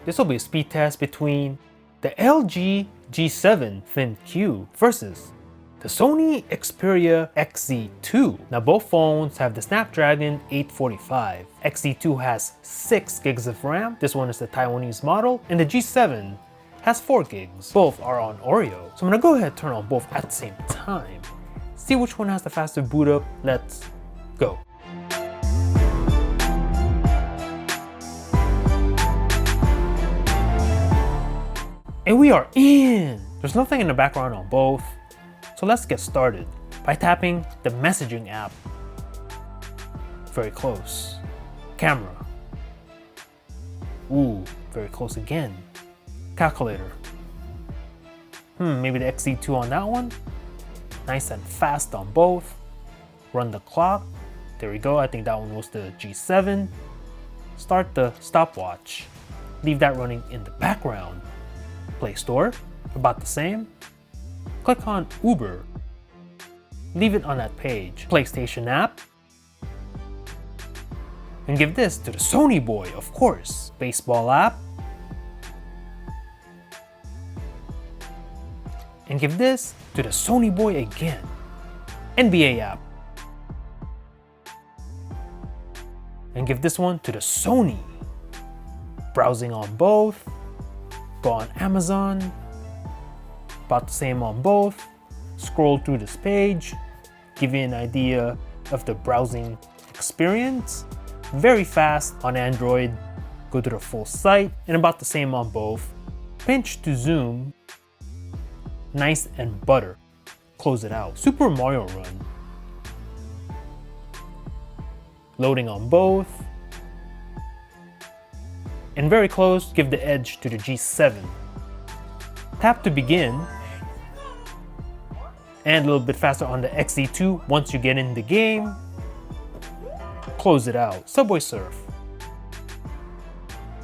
This will be a speed test between the LG G7 ThinQ versus the Sony Xperia XZ2. Now both phones have the Snapdragon 845. XZ2 has 6 gigs of RAM. This one is the Taiwanese model, and the G7 has 4 gigs. Both are on Oreo. So I'm gonna go ahead and turn on both at the same time. See which one has the faster boot up. Let's go. And we are in! There's nothing in the background on both. So let's get started by tapping the messaging app. Very close. Camera. Ooh, very close again. Calculator. Maybe the XZ2 on that one. Nice and fast on both. Run the clock. There we go. I think that one was the G7. Start the stopwatch. Leave that running in the background. Play Store, about the same. Click on Uber. Leave it on that page. PlayStation app. And give this to the Sony boy, of course. Baseball app. And give this to the Sony boy again. NBA app. And give this one to the Sony. Browsing on both. Go on Amazon. About the same on both. Scroll through this page. Give you an idea of the browsing experience. Very fast on Android. Go to the full site. And about the same on both. Pinch to zoom. Nice and butter. Close it out. Super Mario Run. Loading on both. And very close, give the edge to the G7. Tap to begin. And a little bit faster on the XZ2 once you get in the game. Close it out. Subway Surf.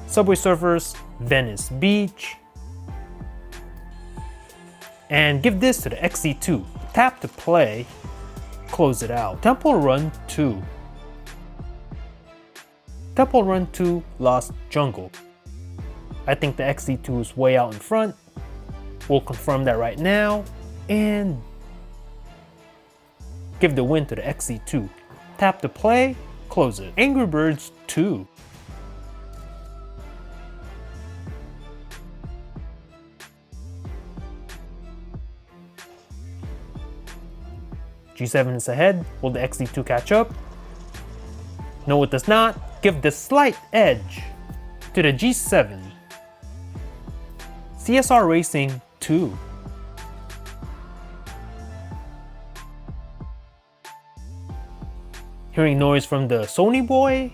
Subway Surfers, Venice Beach. And give this to the XZ2. Tap to play. Close it out. Temple Run 2. Temple Run 2 Lost Jungle. I think the XZ2 is way out in front. We'll confirm that right now. And give the win to the XZ2. Tap to play, close it. Angry Birds 2. G7 is ahead. Will the XZ2 catch up? No, it does not. Give the slight edge to the G7. CSR Racing 2. Hearing noise from the Sony boy.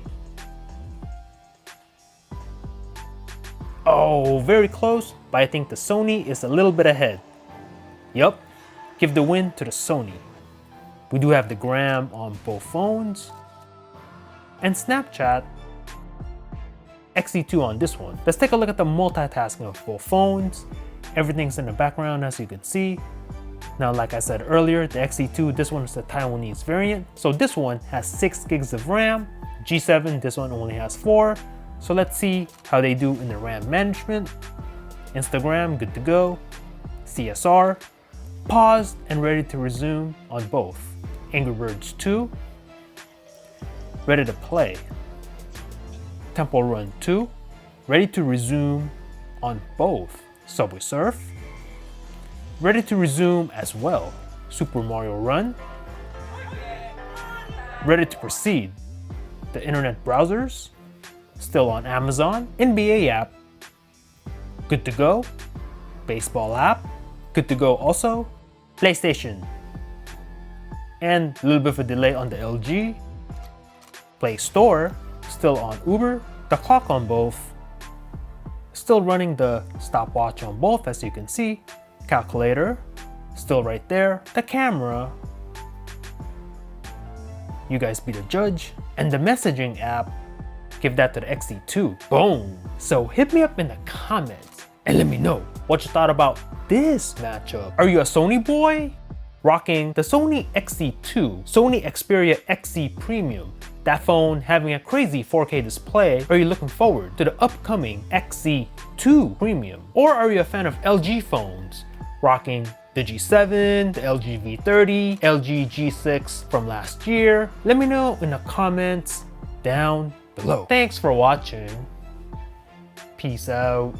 Oh, very close, but I think the Sony is a little bit ahead. Yup, give the win to the Sony. We do have the gram on both phones. And Snapchat, XZ2 on this one. Let's take a look at the multitasking of both phones. Everything's in the background as you can see. Now, like I said earlier, the XZ2, this one is the Taiwanese variant. So this one has 6 gigs of RAM. G7, this one only has 4. So let's see how they do in the RAM management. Instagram, good to go. CSR, paused and ready to resume on both. Angry Birds 2, ready to play. Temple Run 2, ready to resume on both. Subway Surf, ready to resume as well. Super Mario Run, ready to proceed. The internet browsers, still on Amazon. NBA app, good to go. Baseball app, good to go also. PlayStation, and a little bit of a delay on the LG. Play Store, still on Uber. The clock on both, still running the stopwatch on both as you can see. Calculator, still right there. The camera, you guys be the judge. And the messaging app, give that to the XZ2. Boom! So hit me up in the comments and let me know what you thought about this matchup. Are you a Sony boy? Rocking the Sony XZ2, Sony Xperia XZ Premium, that phone having a crazy 4K display? Are you looking forward to the upcoming XZ2 Premium? Or are you a fan of LG phones, rocking the G7, the LG V30, LG G6 from last year? Let me know in the comments down below. Thanks for watching. Peace out.